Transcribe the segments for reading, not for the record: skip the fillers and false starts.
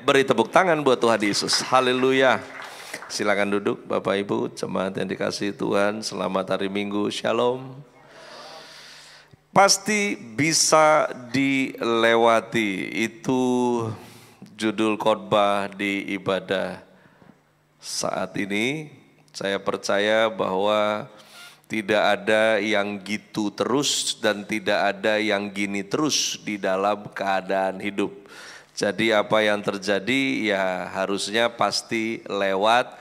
Beri tepuk tangan buat Tuhan Yesus. Haleluya. Silakan duduk Bapak Ibu, jemaat yang dikasihi Tuhan. Selamat hari Minggu, Shalom. Pasti bisa dilewati, itu judul khotbah di ibadah saat ini. Saya percaya bahwa tidak ada yang gitu terus dan tidak ada yang gini terus di dalam keadaan hidup. Jadi apa yang terjadi ya harusnya pasti lewat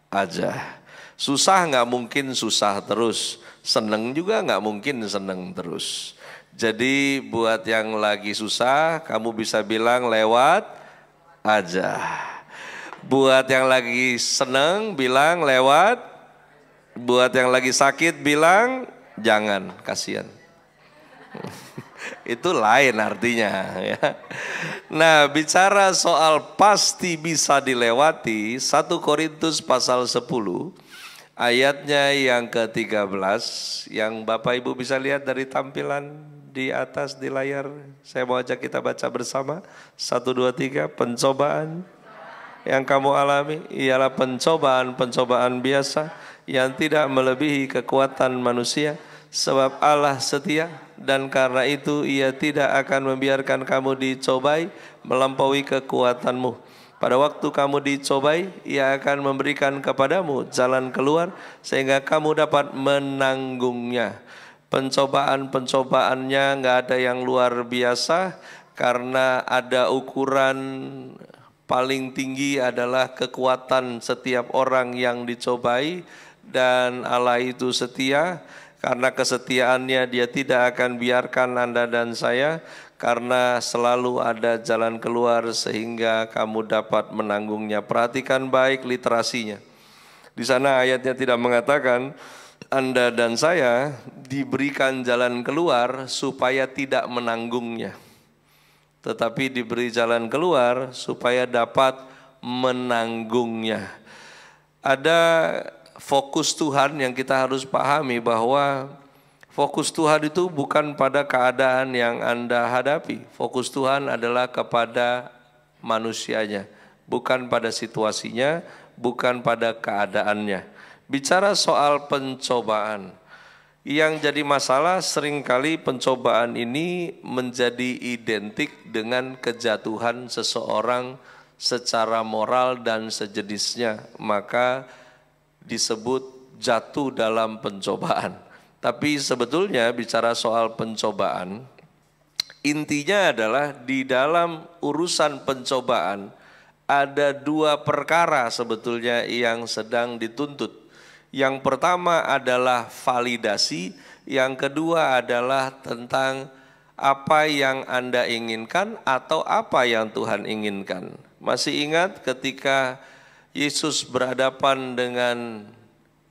aja. Susah nggak mungkin susah terus, seneng juga nggak mungkin seneng terus. Jadi buat yang lagi susah, kamu bisa bilang lewat aja. Buat yang lagi seneng, bilang lewat. Buat yang lagi sakit, bilang jangan, kasihan. Itu lain artinya ya. Nah, bicara soal pasti bisa dilewati, 1 Korintus pasal 10 ayatnya yang ke-13 yang Bapak Ibu bisa lihat dari tampilan di atas di layar. Saya mau ajak kita baca bersama. 1, 2, 3. Pencobaan yang kamu alami ialah pencobaan biasa yang tidak melebihi kekuatan manusia. Sebab Allah setia dan karena itu Ia tidak akan membiarkan kamu dicobai melampaui kekuatanmu. Pada waktu kamu dicobai, Ia akan memberikan kepadamu jalan keluar sehingga kamu dapat menanggungnya. Pencobaan-pencobaannya nggak ada yang luar biasa karena ada ukuran paling tinggi adalah kekuatan setiap orang yang dicobai dan Allah itu setia. Karena kesetiaannya Dia tidak akan biarkan Anda dan saya, karena selalu ada jalan keluar sehingga kamu dapat menanggungnya. Perhatikan baik literasinya. Di sana ayatnya tidak mengatakan Anda dan saya diberikan jalan keluar supaya tidak menanggungnya, tetapi diberi jalan keluar supaya dapat menanggungnya. Ada fokus Tuhan yang kita harus pahami bahwa fokus Tuhan itu bukan pada keadaan yang Anda hadapi. Fokus Tuhan adalah kepada manusianya, bukan pada situasinya, bukan pada keadaannya. Bicara soal pencobaan, yang jadi masalah seringkali pencobaan ini menjadi identik dengan kejatuhan seseorang secara moral dan sejenisnya. Maka disebut jatuh dalam pencobaan. Tapi sebetulnya bicara soal pencobaan, intinya adalah di dalam urusan pencobaan ada 2 perkara sebetulnya yang sedang dituntut. Yang pertama adalah validasi, yang kedua adalah tentang apa yang Anda inginkan atau apa yang Tuhan inginkan. Masih ingat ketika Yesus berhadapan dengan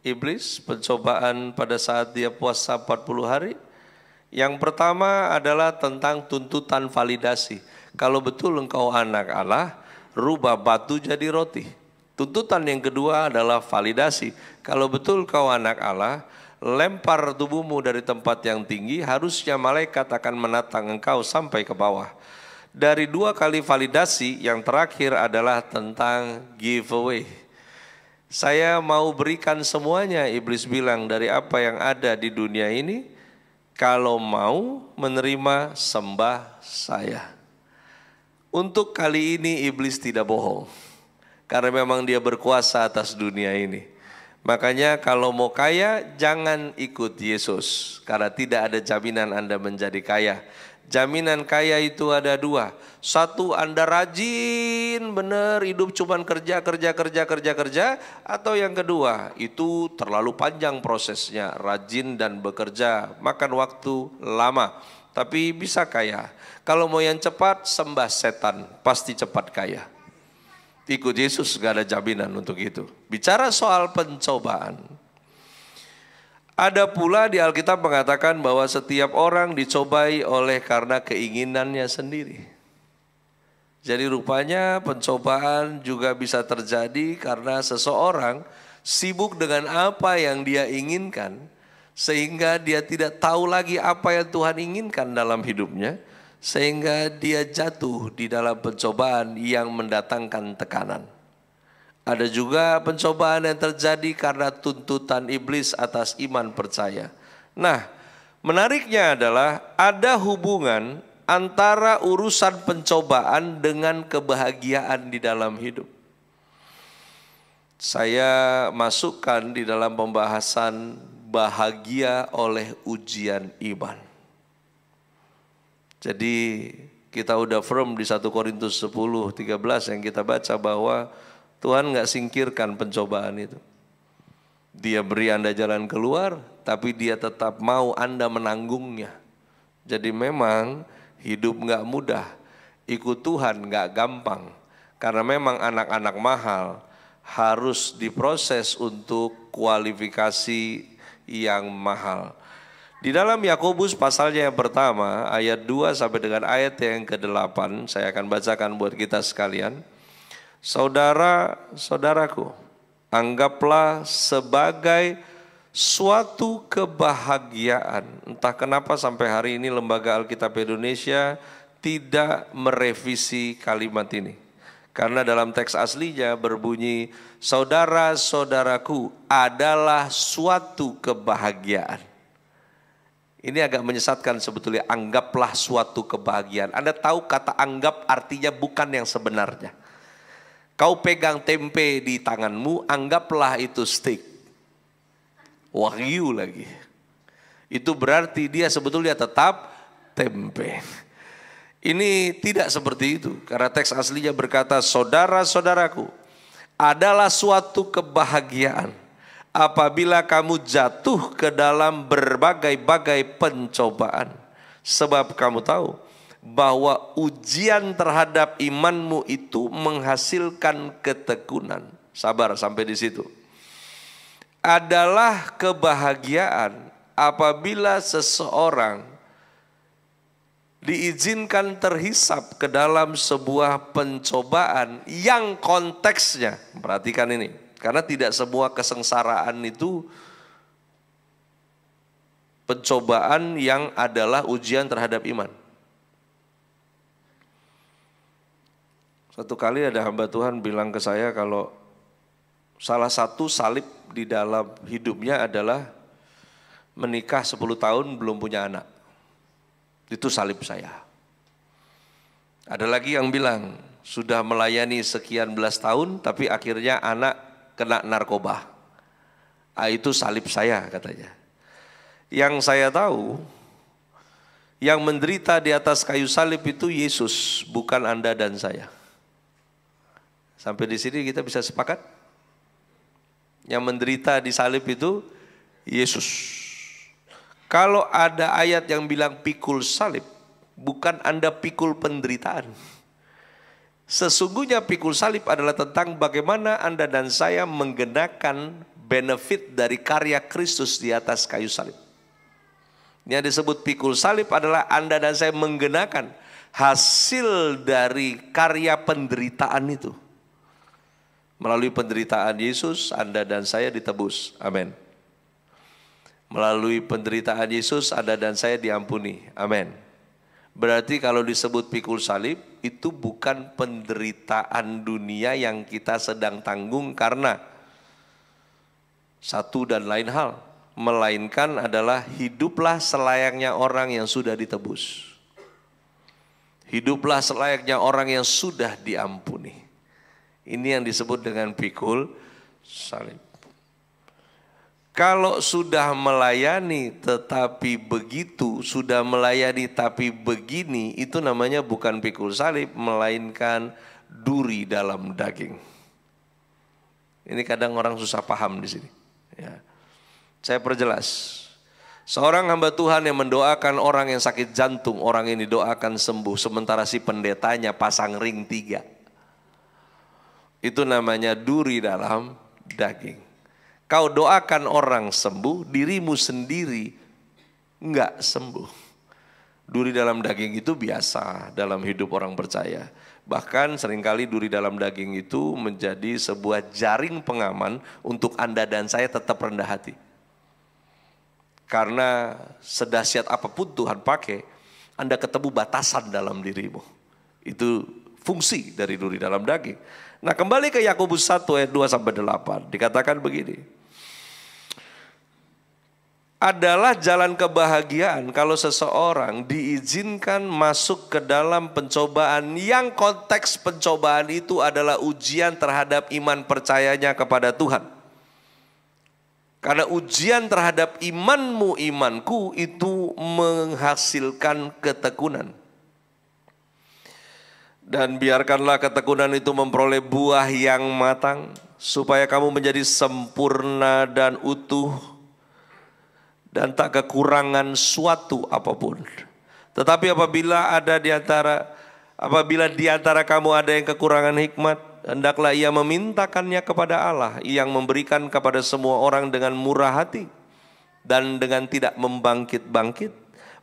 iblis, pencobaan pada saat dia puasa 40 hari. Yang pertama adalah tentang tuntutan validasi. Kalau betul engkau anak Allah, rubah batu jadi roti. Tuntutan yang kedua adalah validasi. Kalau betul kau anak Allah, lempar tubuhmu dari tempat yang tinggi, harusnya malaikat akan menatang engkau sampai ke bawah. Dari 2 kali validasi, yang terakhir adalah tentang giveaway. Saya mau berikan semuanya, iblis bilang, dari apa yang ada di dunia ini, kalau mau menerima sembah saya. Untuk kali ini iblis tidak bohong, karena memang dia berkuasa atas dunia ini. Makanya kalau mau kaya, jangan ikut Yesus, karena tidak ada jaminan Anda menjadi kaya. Jaminan kaya itu ada 2. 1, Anda rajin benar hidup cuman kerja. Atau yang kedua, itu terlalu panjang prosesnya, rajin dan bekerja, makan waktu lama, tapi bisa kaya. Kalau mau yang cepat, sembah setan, pasti cepat kaya. Ikut Yesus gak ada jaminan untuk itu. Bicara soal pencobaan, ada pula di Alkitab mengatakan bahwa setiap orang dicobai oleh karena keinginannya sendiri. Jadi rupanya pencobaan juga bisa terjadi karena seseorang sibuk dengan apa yang dia inginkan, sehingga dia tidak tahu lagi apa yang Tuhan inginkan dalam hidupnya, sehingga dia jatuh di dalam pencobaan yang mendatangkan tekanan. Ada juga pencobaan yang terjadi karena tuntutan iblis atas iman percaya. Nah, menariknya adalah ada hubungan antara urusan pencobaan dengan kebahagiaan di dalam hidup. Saya masukkan di dalam pembahasan bahagia oleh ujian iman. Jadi kita udah firm di 1 Korintus 10:13 yang kita baca bahwa Tuhan nggak singkirkan pencobaan itu. Dia beri Anda jalan keluar, tapi dia tetap mau Anda menanggungnya. Jadi memang hidup nggak mudah, ikut Tuhan nggak gampang. Karena memang anak-anak mahal harus diproses untuk kualifikasi yang mahal. Di dalam Yakobus pasalnya yang pertama, ayat 2 sampai dengan ayat yang ke-8, saya akan bacakan buat kita sekalian. Saudara-saudaraku, anggaplah sebagai suatu kebahagiaan. Entah kenapa sampai hari ini Lembaga Alkitab Indonesia tidak merevisi kalimat ini. Karena dalam teks aslinya berbunyi, saudara-saudaraku adalah suatu kebahagiaan. Ini agak menyesatkan sebetulnya, anggaplah suatu kebahagiaan. Anda tahu kata anggap artinya bukan yang sebenarnya. Kau pegang tempe di tanganmu, anggaplah itu steak. Wagyu lagi. Itu berarti dia sebetulnya tetap tempe. Ini tidak seperti itu. Karena teks aslinya berkata, saudara-saudaraku adalah suatu kebahagiaan apabila kamu jatuh ke dalam berbagai-bagai pencobaan. Sebab kamu tahu bahwa ujian terhadap imanmu itu menghasilkan ketekunan. Sabar sampai di situ. Adalah kebahagiaan apabila seseorang diizinkan terhisap ke dalam sebuah pencobaan yang konteksnya, perhatikan ini, karena tidak semua kesengsaraan itu pencobaan yang adalah ujian terhadap iman. Satu kali ada hamba Tuhan bilang ke saya kalau salah satu salib di dalam hidupnya adalah menikah 10 tahun belum punya anak. Itu salib saya. Ada lagi yang bilang sudah melayani sekian belas tahun tapi akhirnya anak kena narkoba. Itu salib saya katanya. Yang saya tahu, yang menderita di atas kayu salib itu Yesus, bukan Anda dan saya. Sampai di sini kita bisa sepakat? Yang menderita di salib itu Yesus. Kalau ada ayat yang bilang pikul salib, bukan Anda pikul penderitaan. Sesungguhnya pikul salib adalah tentang bagaimana Anda dan saya menggenakan benefit dari karya Kristus di atas kayu salib. Yang disebut pikul salib adalah Anda dan saya menggenakan hasil dari karya penderitaan itu. Melalui penderitaan Yesus, Anda dan saya ditebus. Amin. Melalui penderitaan Yesus, Anda dan saya diampuni. Amin. Berarti kalau disebut pikul salib, itu bukan penderitaan dunia yang kita sedang tanggung karena satu dan lain hal. Melainkan adalah hiduplah selayaknya orang yang sudah ditebus. Hiduplah selayaknya orang yang sudah diampuni. Ini yang disebut dengan pikul salib. Kalau sudah melayani tetapi begitu, sudah melayani tapi begini, itu namanya bukan pikul salib, melainkan duri dalam daging. Ini kadang orang susah paham di sini. Ya. Saya perjelas. Seorang hamba Tuhan yang mendoakan orang yang sakit jantung, orang ini doakan sembuh, sementara si pendetanya pasang ring 3. Itu namanya duri dalam daging. Kau doakan orang sembuh, dirimu sendiri enggak sembuh. Duri dalam daging itu biasa dalam hidup orang percaya. Bahkan seringkali duri dalam daging itu menjadi sebuah jaring pengaman untuk Anda dan saya tetap rendah hati. Karena sedahsyat apapun Tuhan pakai, Anda ketemu batasan dalam dirimu. Itu fungsi dari duri dalam daging. Nah, kembali ke Yakobus 1 ayat 2-8, dikatakan begini. Adalah jalan kebahagiaan kalau seseorang diizinkan masuk ke dalam pencobaan yang konteks pencobaan itu adalah ujian terhadap iman percayanya kepada Tuhan. Karena ujian terhadap imanmu, imanku itu menghasilkan ketekunan. Dan biarkanlah ketekunan itu memperoleh buah yang matang, supaya kamu menjadi sempurna dan utuh, dan tak kekurangan suatu apapun. Tetapi apabila di antara kamu ada yang kekurangan hikmat, hendaklah ia memintakannya kepada Allah yang memberikan kepada semua orang dengan murah hati dan dengan tidak membangkit-bangkit,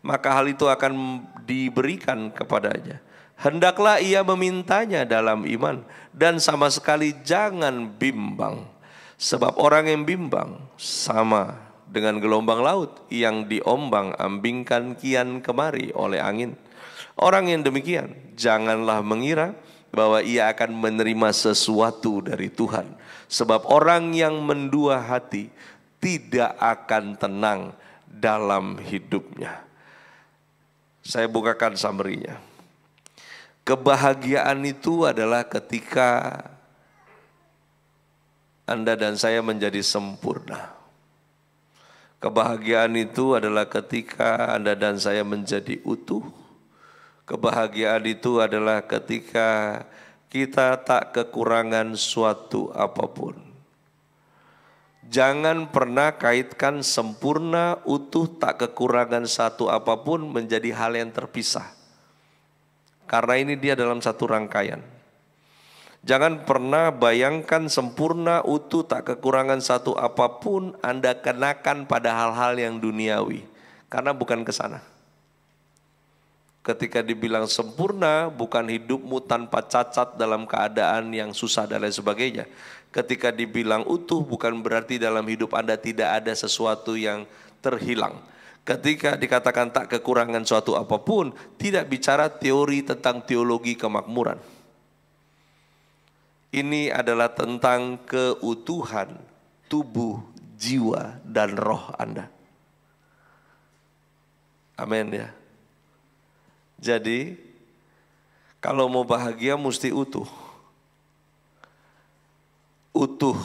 maka hal itu akan diberikan kepadanya. Hendaklah ia memintanya dalam iman dan sama sekali jangan bimbang, sebab orang yang bimbang sama dengan gelombang laut yang diombang-ambingkan kian kemari oleh angin. Orang yang demikian janganlah mengira bahwa ia akan menerima sesuatu dari Tuhan. Sebab orang yang mendua hati tidak akan tenang dalam hidupnya. Saya bukakan summary-nya. Kebahagiaan itu adalah ketika Anda dan saya menjadi sempurna. Kebahagiaan itu adalah ketika Anda dan saya menjadi utuh. Kebahagiaan itu adalah ketika kita tak kekurangan suatu apapun. Jangan pernah kaitkan sempurna, utuh, tak kekurangan satu apapun menjadi hal yang terpisah. Karena ini dia dalam satu rangkaian. Jangan pernah bayangkan sempurna, utuh, tak kekurangan satu apapun Anda kenakan pada hal-hal yang duniawi. Karena bukan ke sana. Ketika dibilang sempurna, bukan hidupmu tanpa cacat dalam keadaan yang susah dan lain sebagainya. Ketika dibilang utuh, bukan berarti dalam hidup Anda tidak ada sesuatu yang terhilang. Ketika dikatakan tak kekurangan suatu apapun, tidak bicara teori tentang teologi kemakmuran. Ini adalah tentang keutuhan tubuh, jiwa, dan roh Anda. Amin ya. Jadi, kalau mau bahagia mesti utuh. Utuh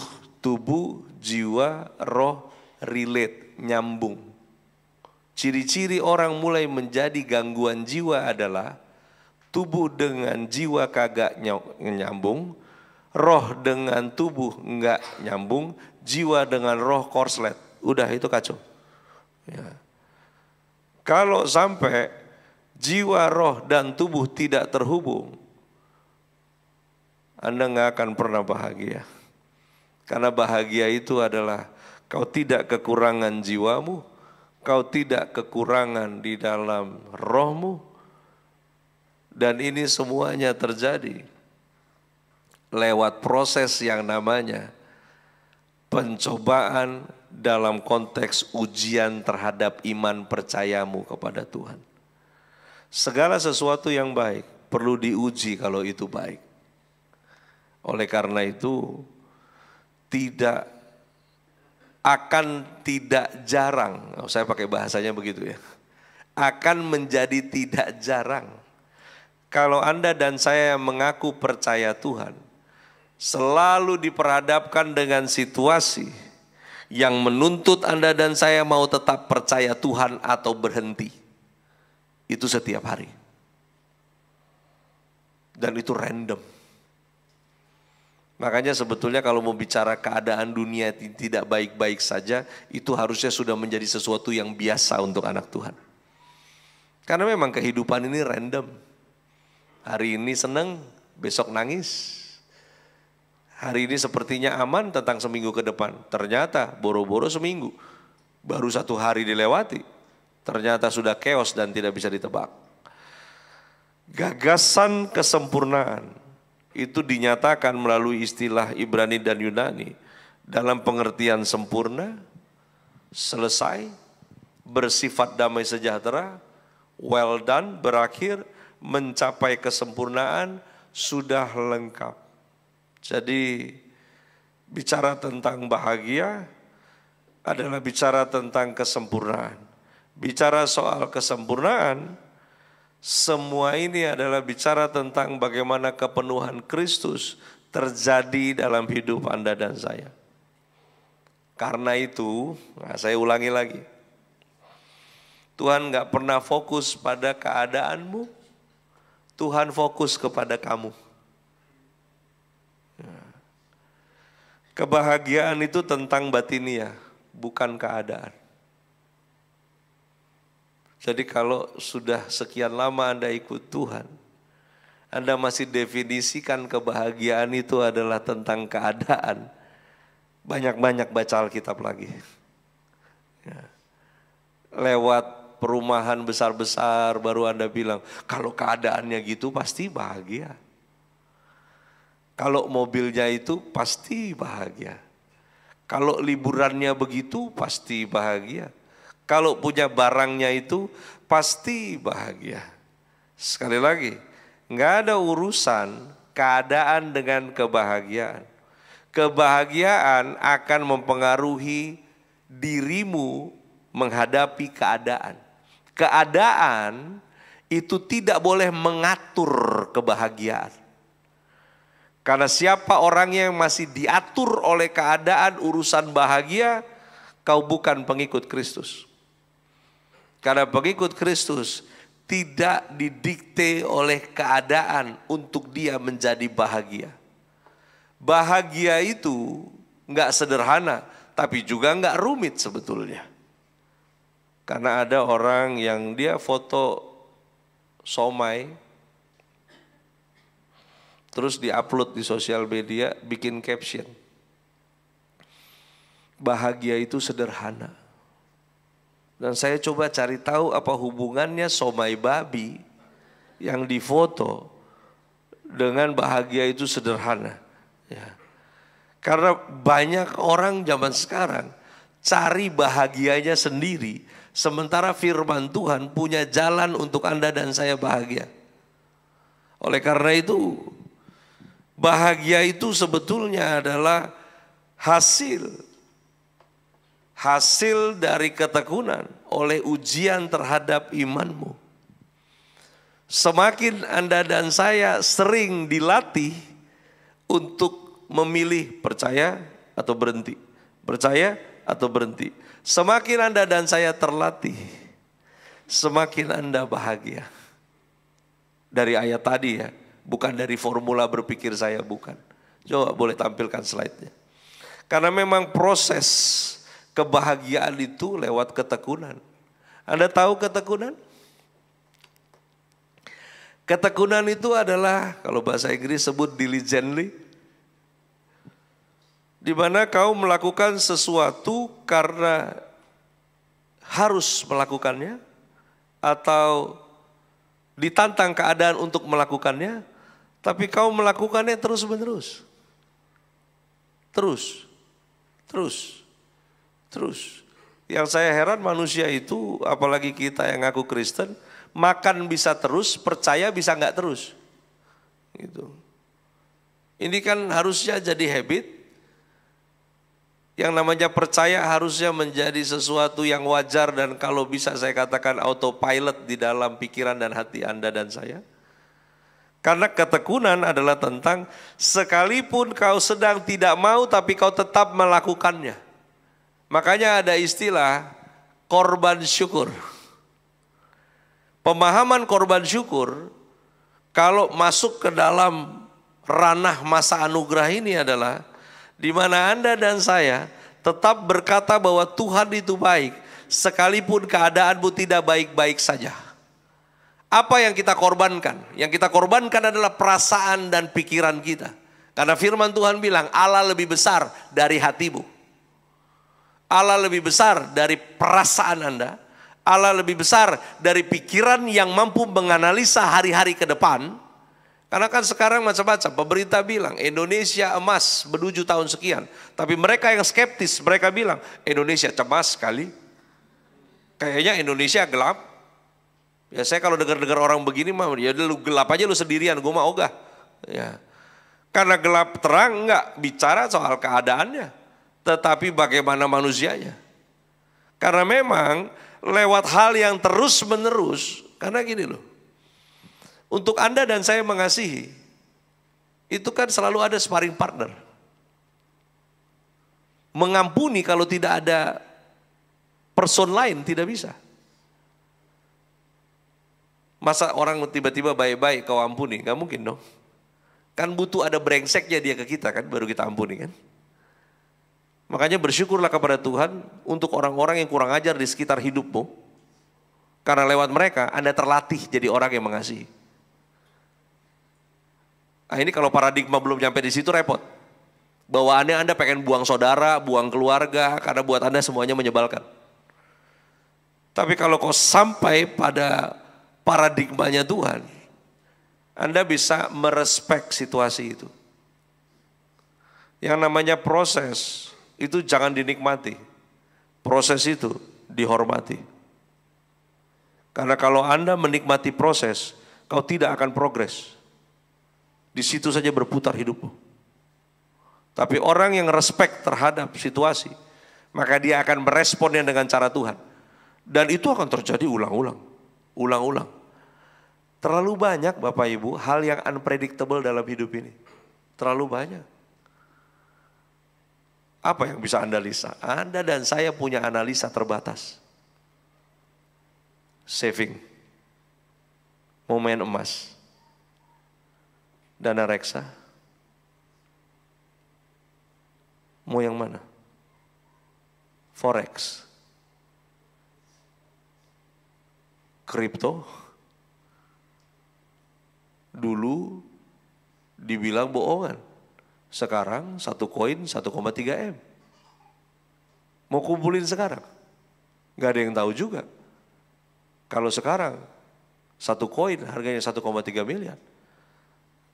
tubuh, jiwa, roh, relate, nyambung. Ciri-ciri orang mulai menjadi gangguan jiwa adalah tubuh dengan jiwa kagak nyambung, roh dengan tubuh enggak nyambung, jiwa dengan roh korslet. Udah itu kacau. Ya. Kalau sampai jiwa, roh, dan tubuh tidak terhubung, Anda nggak akan pernah bahagia. Karena bahagia itu adalah kau tidak kekurangan jiwamu, kau tidak kekurangan di dalam rohmu, dan ini semuanya terjadi lewat proses yang namanya pencobaan dalam konteks ujian terhadap iman percayamu kepada Tuhan. Segala sesuatu yang baik perlu diuji kalau itu baik. Oleh karena itu, tidak jarang, saya pakai bahasanya begitu ya, akan menjadi tidak jarang kalau Anda dan saya mengaku percaya Tuhan, selalu diperhadapkan dengan situasi yang menuntut Anda dan saya mau tetap percaya Tuhan atau berhenti. Itu setiap hari. Dan itu random. Makanya sebetulnya kalau mau bicara keadaan dunia tidak baik-baik saja, itu harusnya sudah menjadi sesuatu yang biasa untuk anak Tuhan. Karena memang kehidupan ini random. Hari ini senang, besok nangis. Hari ini sepertinya aman tentang seminggu ke depan. Ternyata boro-boro seminggu, baru 1 hari dilewati. Ternyata sudah chaos dan tidak bisa ditebak. Gagasan kesempurnaan itu dinyatakan melalui istilah Ibrani dan Yunani dalam pengertian sempurna, selesai, bersifat damai sejahtera, well done, berakhir, mencapai kesempurnaan, sudah lengkap. Jadi bicara tentang bahagia adalah bicara tentang kesempurnaan. Bicara soal kesempurnaan, semua ini adalah bicara tentang bagaimana kepenuhan Kristus terjadi dalam hidup Anda dan saya. Karena itu, saya ulangi lagi, Tuhan gak pernah fokus pada keadaanmu, Tuhan fokus kepada kamu. Kebahagiaan itu tentang batinia, bukan keadaan. Jadi kalau sudah sekian lama Anda ikut Tuhan, Anda masih definisikan kebahagiaan itu adalah tentang keadaan, banyak-banyak baca Alkitab lagi. Lewat perumahan besar-besar baru Anda bilang, kalau keadaannya gitu pasti bahagia. Kalau mobilnya itu pasti bahagia. Kalau liburannya begitu pasti bahagia. Kalau punya barangnya itu pasti bahagia. Sekali lagi, nggak ada urusan keadaan dengan kebahagiaan. Kebahagiaan akan mempengaruhi dirimu menghadapi keadaan. Keadaan itu tidak boleh mengatur kebahagiaan. Karena siapa orang yang masih diatur oleh keadaan urusan bahagia, kau bukan pengikut Kristus. Karena pengikut Kristus tidak didikte oleh keadaan untuk dia menjadi bahagia. Bahagia itu nggak sederhana, tapi juga nggak rumit sebetulnya. Karena ada orang yang dia foto somai, terus diupload di sosial media, bikin caption. Bahagia itu sederhana. Dan saya coba cari tahu apa hubungannya somai babi yang difoto dengan bahagia itu sederhana. Ya. Karena banyak orang zaman sekarang cari bahagianya sendiri, sementara firman Tuhan punya jalan untuk Anda dan saya bahagia. Oleh karena itu, bahagia itu sebetulnya adalah hasil dari ketekunan oleh ujian terhadap imanmu. Semakin Anda dan saya sering dilatih untuk memilih percaya atau berhenti, percaya atau berhenti. Semakin Anda dan saya terlatih, semakin Anda bahagia. Dari ayat tadi ya, bukan dari formula berpikir saya, bukan. Coba boleh tampilkan slide-nya. Karena memang proses kebahagiaan itu lewat ketekunan. Anda tahu ketekunan? Ketekunan itu adalah, kalau bahasa Inggris sebut diligently, di mana kau melakukan sesuatu karena harus melakukannya, atau ditantang keadaan untuk melakukannya, tapi kau melakukannya terus-menerus. Terus. Yang saya heran manusia itu, apalagi kita yang ngaku Kristen, makan bisa terus, percaya bisa nggak terus. Gitu. Ini kan harusnya jadi habit. Yang namanya percaya harusnya menjadi sesuatu yang wajar dan kalau bisa saya katakan autopilot di dalam pikiran dan hati Anda dan saya. Karena ketekunan adalah tentang sekalipun kau sedang tidak mau tapi kau tetap melakukannya. Makanya ada istilah korban syukur. Pemahaman korban syukur kalau masuk ke dalam ranah masa anugerah ini adalah di mana Anda dan saya tetap berkata bahwa Tuhan itu baik sekalipun keadaanmu tidak baik-baik saja. Apa yang kita korbankan? Yang kita korbankan adalah perasaan dan pikiran kita. Karena firman Tuhan bilang Allah lebih besar dari hatimu. Allah lebih besar dari perasaan Anda. Allah lebih besar dari pikiran yang mampu menganalisa hari-hari ke depan. Karena kan sekarang macam-macam. Pemerintah bilang Indonesia emas menuju tahun sekian. Tapi mereka yang skeptis, mereka bilang Indonesia cemas sekali. Kayaknya Indonesia gelap. Ya saya kalau dengar-dengar orang begini mah, ya lu gelap aja lu sendirian, gue mah ogah. Ya. Karena gelap terang enggak bicara soal keadaannya, tetapi bagaimana manusianya. Karena memang lewat hal yang terus menerus, karena gini loh, untuk Anda dan saya mengasihi, itu kan selalu ada sparring partner. Mengampuni kalau tidak ada person lain tidak bisa. Masa orang tiba-tiba baik-baik kau ampuni, gak mungkin dong. Kan butuh ada brengseknya dia ke kita kan, baru kita ampuni kan. Makanya bersyukurlah kepada Tuhan untuk orang-orang yang kurang ajar di sekitar hidupmu. Karena lewat mereka Anda terlatih jadi orang yang mengasihi. Nah ini kalau paradigma belum nyampe di situ repot. Bawaannya Anda pengen buang saudara, buang keluarga, karena buat Anda semuanya menyebalkan. Tapi kalau kau sampai pada paradigmanya Tuhan, Anda bisa merespek situasi itu. Yang namanya proses itu jangan dinikmati. Proses itu dihormati. Karena kalau Anda menikmati proses, kau tidak akan progres. Di situ saja berputar hidupmu. Tapi orang yang respect terhadap situasi, maka dia akan meresponnya dengan cara Tuhan. Dan itu akan terjadi ulang-ulang. Ulang-ulang. Terlalu banyak Bapak Ibu hal yang unpredictable dalam hidup ini. Terlalu banyak. Apa yang bisa Anda analisa? Anda dan saya punya analisa terbatas. Saving. Momen emas. Dana reksa. Mau yang mana? Forex. Kripto. Dulu dibilang bohongan. Sekarang satu koin 1,3 M. Mau kumpulin sekarang? Gak ada yang tahu juga. Kalau sekarang satu koin harganya 1,3 miliar.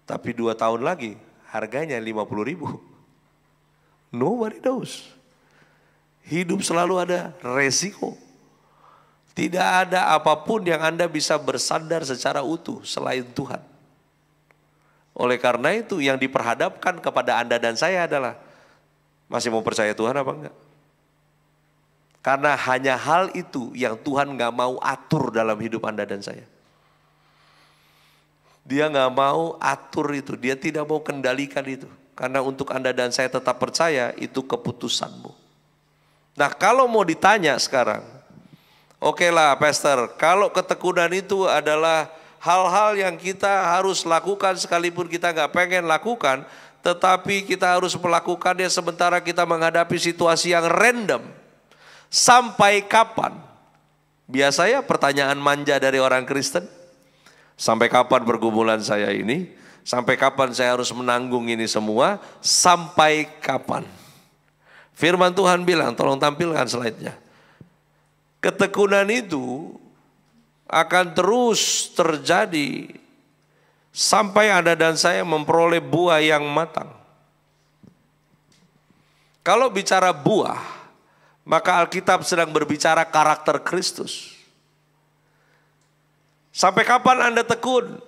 Tapi 2 tahun lagi harganya 50.000. Nobody knows. Hidup selalu ada resiko. Tidak ada apapun yang Anda bisa bersandar secara utuh selain Tuhan. Oleh karena itu yang diperhadapkan kepada Anda dan saya adalah masih mau percaya Tuhan apa enggak? Karena hanya hal itu yang Tuhan gak mau atur dalam hidup Anda dan saya. Dia gak mau atur itu, dia tidak mau kendalikan itu. Karena untuk Anda dan saya tetap percaya itu keputusanmu. Nah kalau mau ditanya sekarang, oke lah Pastor, kalau ketekunan itu adalah hal-hal yang kita harus lakukan sekalipun kita gak pengen lakukan, tetapi kita harus melakukannya sementara kita menghadapi situasi yang random. Sampai kapan? Biasanya pertanyaan manja dari orang Kristen. Sampai kapan pergumulan saya ini? Sampai kapan saya harus menanggung ini semua? Sampai kapan? Firman Tuhan bilang, tolong tampilkan slide-nya. Ketekunan itu akan terus terjadi sampai Anda dan saya memperoleh buah yang matang. Kalau bicara buah, maka Alkitab sedang berbicara karakter Kristus. Sampai kapan Anda tekun?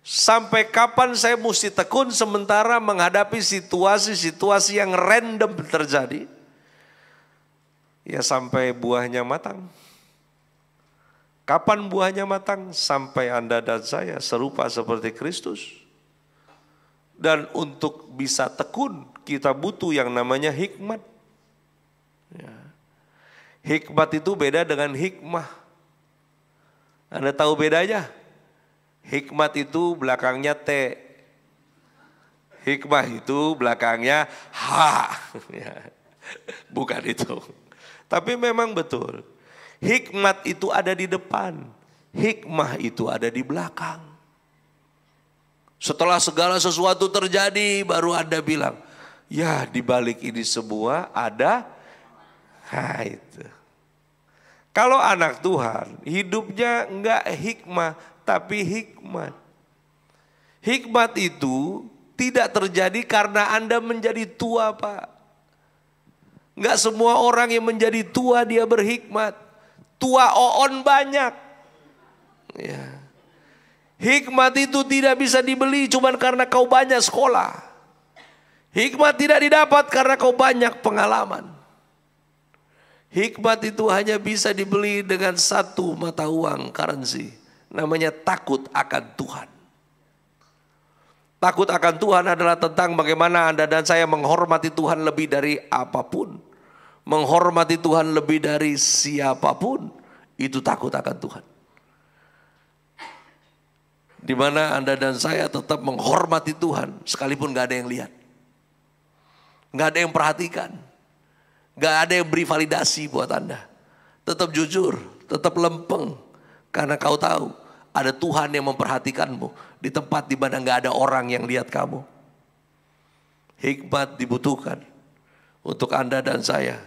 Sampai kapan saya mesti tekun sementara menghadapi situasi-situasi yang random terjadi? Ya sampai buahnya matang. Kapan buahnya matang? Sampai Anda dan saya serupa seperti Kristus. Dan untuk bisa tekun, kita butuh yang namanya hikmat. Ya. Hikmat itu beda dengan hikmah. Anda tahu bedanya? Hikmat itu belakangnya T. Hikmah itu belakangnya H. Ya. Bukan itu. Tapi memang betul. Hikmat itu ada di depan, hikmah itu ada di belakang. Setelah segala sesuatu terjadi, baru Anda bilang, ya di balik ini semua ada, itu. Kalau anak Tuhan, hidupnya enggak hikmah, tapi hikmat. Hikmat itu tidak terjadi karena Anda menjadi tua, Pak. Enggak semua orang yang menjadi tua dia berhikmat. Tua oon banyak. Ya. Hikmat itu tidak bisa dibeli cuma karena kau banyak sekolah. Hikmat tidak didapat karena kau banyak pengalaman. Hikmat itu hanya bisa dibeli dengan satu mata uang, currency. Namanya takut akan Tuhan. Takut akan Tuhan adalah tentang bagaimana Anda dan saya menghormati Tuhan lebih dari apapun. Menghormati Tuhan lebih dari siapapun. Itu takut akan Tuhan. Di mana Anda dan saya tetap menghormati Tuhan sekalipun gak ada yang lihat. Gak ada yang perhatikan. Gak ada yang beri validasi buat Anda. Tetap jujur, tetap lempeng. Karena kau tahu ada Tuhan yang memperhatikanmu di tempat di mana gak ada orang yang lihat kamu. Hikmat dibutuhkan untuk Anda dan saya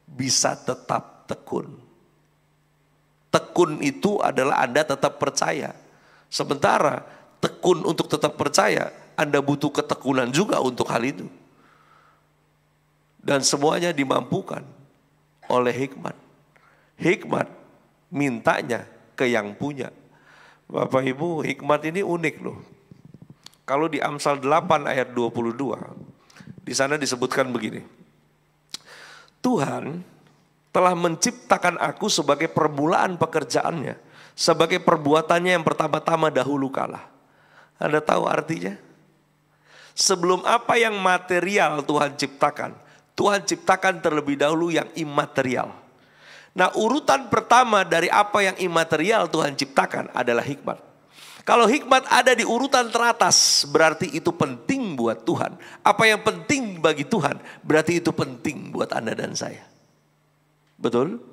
bisa tetap tekun. Tekun itu adalah Anda tetap percaya. Sementara tekun untuk tetap percaya, Anda butuh ketekunan juga untuk hal itu. Dan semuanya dimampukan oleh hikmat. Hikmat mintanya ke yang punya. Bapak Ibu, hikmat ini unik loh. Kalau di Amsal 8 ayat 22, di sana disebutkan begini. Tuhan telah menciptakan aku sebagai permulaan pekerjaannya, sebagai perbuatannya yang pertama-tama dahulu kala. Anda tahu artinya? Sebelum apa yang material Tuhan ciptakan, Tuhan ciptakan terlebih dahulu yang imaterial. Nah, urutan pertama dari apa yang imaterial Tuhan ciptakan adalah hikmat. Kalau hikmat ada di urutan teratas, berarti itu penting buat Tuhan. Apa yang penting bagi Tuhan, berarti itu penting buat Anda dan saya. Betul?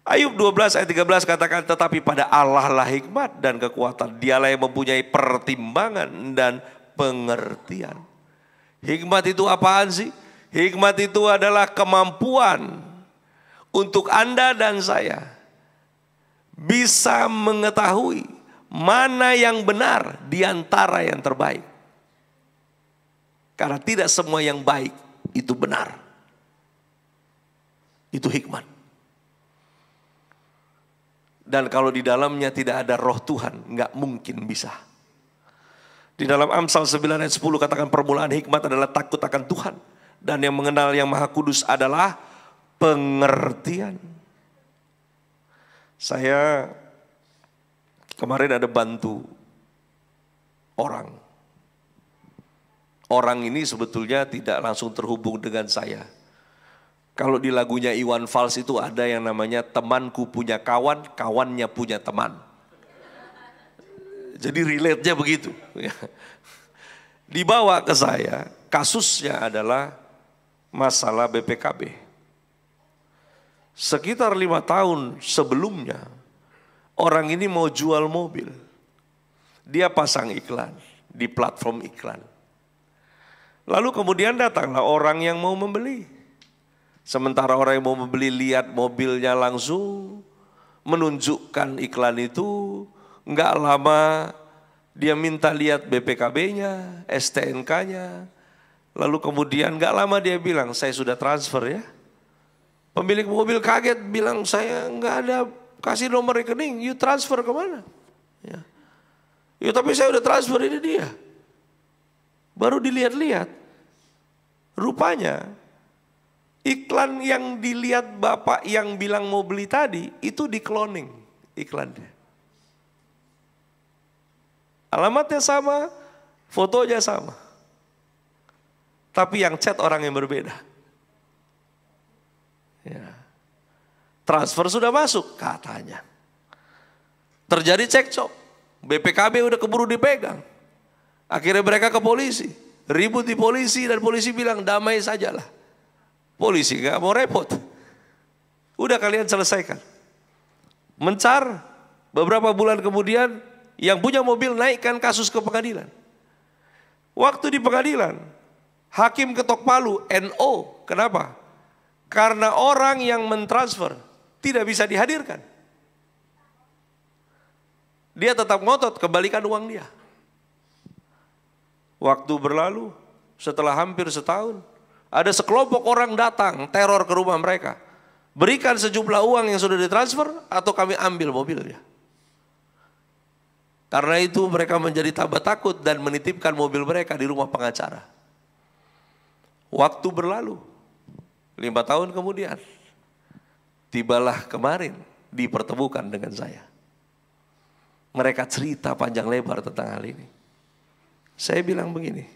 Ayub 12 ayat 13 katakan, tetapi pada Allah lah hikmat dan kekuatan. Dialah yang mempunyai pertimbangan dan pengertian. Hikmat itu apaan sih? Hikmat itu adalah kemampuan untuk Anda dan saya bisa mengetahui mana yang benar di antara yang terbaik. Karena tidak semua yang baik itu benar. Itu hikmat. Dan kalau di dalamnya tidak ada roh Tuhan, nggak mungkin bisa. Di dalam Amsal 9 ayat 10 katakan permulaan hikmat adalah takut akan Tuhan. Dan yang mengenal yang Maha Kudus adalah pengertian. Saya kemarin ada bantu orang. Orang ini sebetulnya tidak langsung terhubung dengan saya. Kalau di lagunya Iwan Fals itu ada yang namanya temanku punya kawan, kawannya punya teman. Jadi relate-nya begitu. Dibawa ke saya, kasusnya adalah masalah BPKB. Sekitar 5 tahun sebelumnya, orang ini mau jual mobil. Dia pasang iklan di platform iklan. Lalu kemudian datanglah orang yang mau membeli. Sementara orang yang mau membeli lihat mobilnya langsung, menunjukkan iklan itu, nggak lama dia minta lihat BPKB-nya, STNK-nya. Lalu kemudian nggak lama dia bilang, saya sudah transfer ya. Pemilik mobil kaget bilang, saya nggak ada kasih nomor rekening, you transfer kemana? Ya, tapi saya udah transfer, ini dia. Baru dilihat-lihat, rupanya iklan yang dilihat bapak yang bilang mau beli tadi, itu di cloning iklannya. Alamatnya sama, fotonya sama. Tapi yang chat orang yang berbeda. Ya. Transfer sudah masuk katanya. Terjadi cekcok. BPKB udah keburu dipegang. Akhirnya mereka ke polisi. Ribut di polisi dan polisi bilang damai sajalah. Polisi gak mau repot. Udah kalian selesaikan. Mencar. Beberapa bulan kemudian yang punya mobil naikkan kasus ke pengadilan. Waktu di pengadilan, hakim ketok palu, NO. Kenapa? Karena orang yang mentransfer tidak bisa dihadirkan. Dia tetap ngotot kembalikan uang dia. Waktu berlalu, setelah hampir setahun, ada sekelompok orang datang teror ke rumah mereka. Berikan sejumlah uang yang sudah ditransfer atau kami ambil mobilnya. Karena itu mereka menjadi tambah takut dan menitipkan mobil mereka di rumah pengacara. Waktu berlalu, 5 tahun kemudian, tibalah kemarin dipertemukan dengan saya. Mereka cerita panjang lebar tentang hal ini. Saya bilang begini,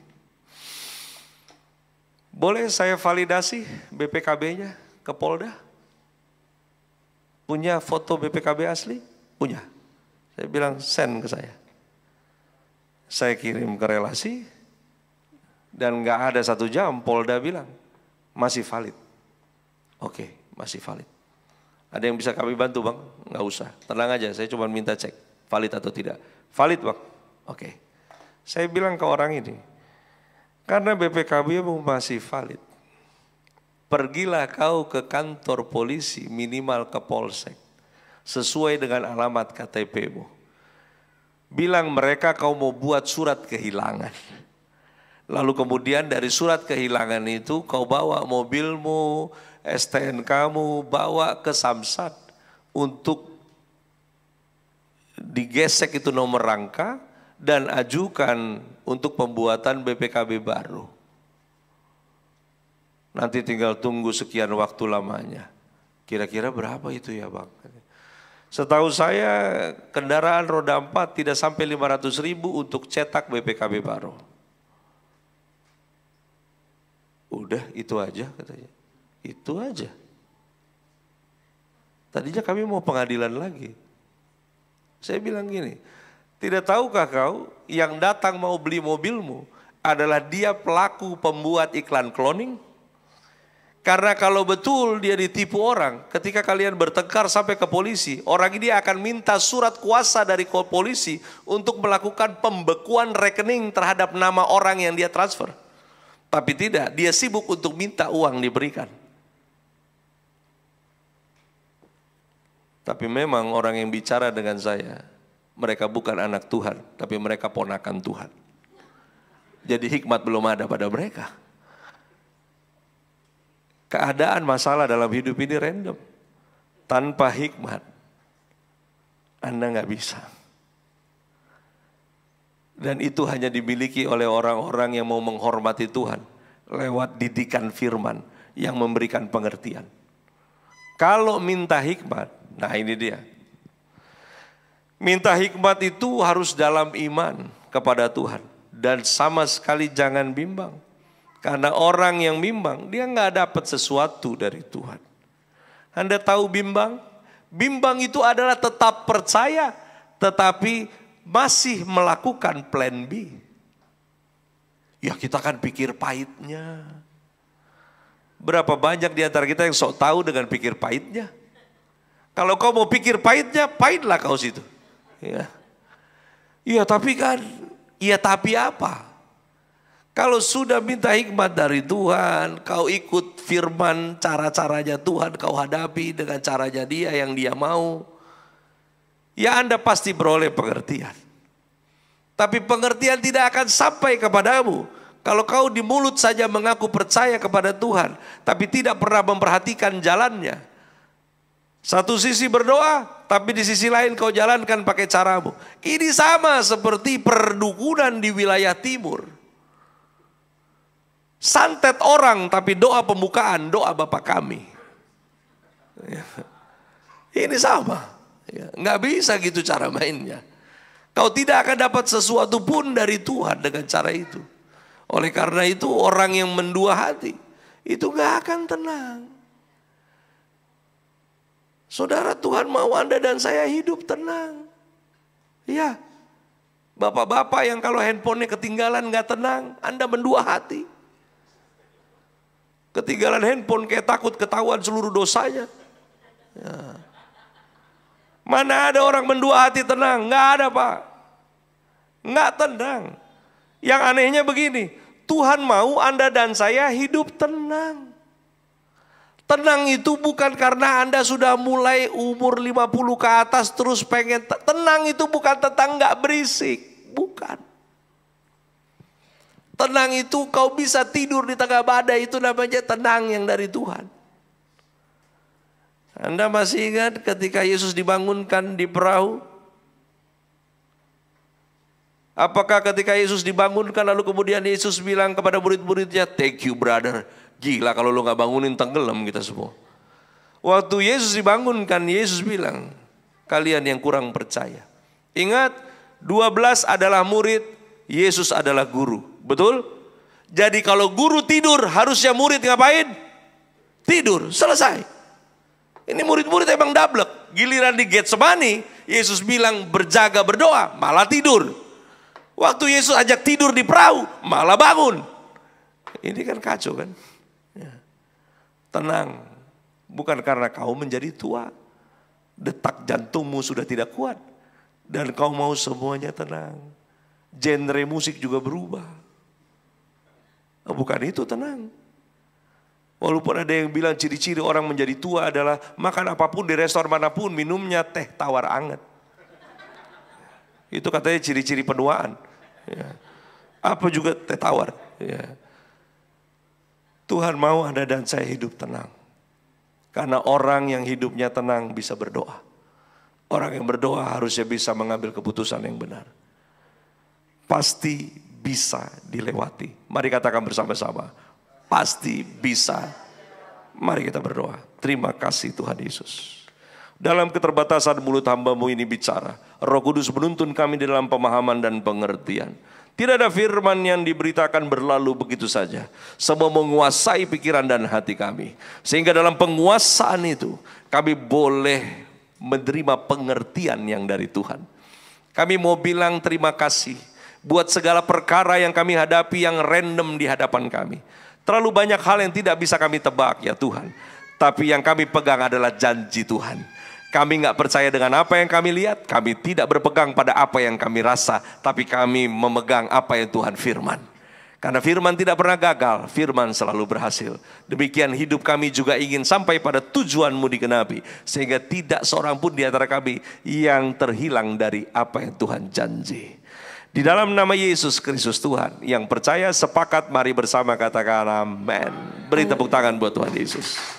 boleh saya validasi BPKB-nya ke Polda? Punya foto BPKB asli? Punya. Saya bilang send ke saya. Saya kirim ke relasi dan nggak ada 1 jam Polda bilang masih valid. Oke, masih valid. Ada yang bisa kami bantu bang? Nggak usah, tenang aja. Saya cuma minta cek valid atau tidak. Valid bang. Oke. Saya bilang ke orang ini, karena BPKB masih valid, pergilah kau ke kantor polisi minimal ke Polsek sesuai dengan alamat KTP-mu. Bilang mereka kau mau buat surat kehilangan. Lalu kemudian dari surat kehilangan itu kau bawa mobilmu, STNK-mu, bawa ke Samsat untuk digesek itu nomor rangka dan ajukan untuk pembuatan BPKB baru. Nanti tinggal tunggu sekian waktu lamanya. Kira-kira berapa itu ya bang? Setahu saya kendaraan roda 4 tidak sampai 500.000 untuk cetak BPKB baru. Udah itu aja katanya. Itu aja. Tadinya kami mau pengadilan lagi. Saya bilang gini, tidak tahukah kau yang datang mau beli mobilmu adalah dia pelaku pembuat iklan cloning? Karena kalau betul dia ditipu orang, ketika kalian bertengkar sampai ke polisi, orang ini akan minta surat kuasa dari polisi untuk melakukan pembekuan rekening terhadap nama orang yang dia transfer. Tapi tidak, dia sibuk untuk minta uang diberikan. Tapi memang orang yang bicara dengan saya, mereka bukan anak Tuhan, tapi mereka ponakan Tuhan. Jadi hikmat belum ada pada mereka. Keadaan masalah dalam hidup ini random. Tanpa hikmat, Anda nggak bisa. Dan itu hanya dimiliki oleh orang-orang yang mau menghormati Tuhan lewat didikan firman yang memberikan pengertian. Kalau minta hikmat, nah ini dia. Minta hikmat itu harus dalam iman kepada Tuhan. Dan sama sekali jangan bimbang. Karena orang yang bimbang, dia nggak dapat sesuatu dari Tuhan. Anda tahu bimbang? Bimbang itu adalah tetap percaya, tetapi masih melakukan plan B. Ya kita kan pikir pahitnya. Berapa banyak di antara kita yang sok tahu dengan pikir pahitnya? Kalau kau mau pikir pahitnya, pahitlah kau situ. Ya tapi kan, ya tapi apa? Kalau sudah minta hikmat dari Tuhan, kau ikut firman cara-caranya Tuhan, kau hadapi dengan caranya dia yang dia mau, ya Anda pasti beroleh pengertian. Tapi pengertian tidak akan sampai kepadamu kalau kau di mulut saja mengaku percaya kepada Tuhan, tapi tidak pernah memperhatikan jalannya. Satu sisi berdoa, tapi di sisi lain kau jalankan pakai caramu. Ini sama seperti perdukunan di wilayah timur. Santet orang tapi doa pembukaan, doa Bapa kami. Ini sama. Nggak bisa gitu cara mainnya. Kau tidak akan dapat sesuatu pun dari Tuhan dengan cara itu. Oleh karena itu orang yang mendua hati itu nggak akan tenang. Saudara, Tuhan mau Anda dan saya hidup tenang. Ya, bapak-bapak yang kalau handphonenya ketinggalan nggak tenang, Anda mendua hati. Ketinggalan handphone kayak takut ketahuan seluruh dosanya. Ya. Mana ada orang mendua hati tenang? Nggak ada pak. Nggak tenang. Yang anehnya begini, Tuhan mau Anda dan saya hidup tenang. Tenang itu bukan karena Anda sudah mulai umur 50 ke atas terus pengen tenang, itu bukan tentang nggak berisik, bukan. Tenang itu kau bisa tidur di tengah badai, itu namanya tenang yang dari Tuhan. Anda masih ingat ketika Yesus dibangunkan di perahu? Apakah ketika Yesus dibangunkan lalu kemudian Yesus bilang kepada murid-muridnya, "Thank you brother." Gila kalau lu gak bangunin, tenggelam kita semua. Waktu Yesus dibangunkan, Yesus bilang, "Kalian yang kurang percaya." Ingat, 12 adalah murid, Yesus adalah guru. Betul? Jadi kalau guru tidur, harusnya murid ngapain? Tidur, selesai. Ini murid-murid emang dablek. Giliran di Getsemani, Yesus bilang berjaga berdoa, malah tidur. Waktu Yesus ajak tidur di perahu, malah bangun. Ini kan kacau kan? Ya. Tenang, bukan karena kau menjadi tua. Detak jantungmu sudah tidak kuat. Dan kau mau semuanya tenang. Genre musik juga berubah. Bukan itu tenang. Walaupun ada yang bilang ciri-ciri orang menjadi tua adalah makan apapun di restoran manapun, minumnya teh tawar anget. Itu katanya ciri-ciri penuaan. Ya. Apa juga teh tawar. Ya. Tuhan mau Anda dan saya hidup tenang. Karena orang yang hidupnya tenang bisa berdoa. Orang yang berdoa harusnya bisa mengambil keputusan yang benar. Pasti bisa dilewati. Mari katakan bersama-sama. Pasti bisa. Mari kita berdoa. Terima kasih Tuhan Yesus. Dalam keterbatasan mulut hamba-Mu ini bicara. Roh Kudus menuntun kami di dalam pemahaman dan pengertian. Tidak ada firman yang diberitakan berlalu begitu saja. Semua menguasai pikiran dan hati kami. Sehingga dalam penguasaan itu kami boleh menerima pengertian yang dari Tuhan. Kami mau bilang terima kasih buat segala perkara yang kami hadapi yang random di hadapan kami. Terlalu banyak hal yang tidak bisa kami tebak ya Tuhan. Tapi yang kami pegang adalah janji Tuhan. Kami nggak percaya dengan apa yang kami lihat. Kami tidak berpegang pada apa yang kami rasa. Tapi kami memegang apa yang Tuhan firman. Karena firman tidak pernah gagal. Firman selalu berhasil. Demikian hidup kami juga ingin sampai pada tujuanmu digenapi. Sehingga tidak seorang pun di antara kami yang terhilang dari apa yang Tuhan janji. Di dalam nama Yesus Kristus Tuhan, yang percaya sepakat mari bersama katakan amin. Beri tepuk tangan buat Tuhan Yesus.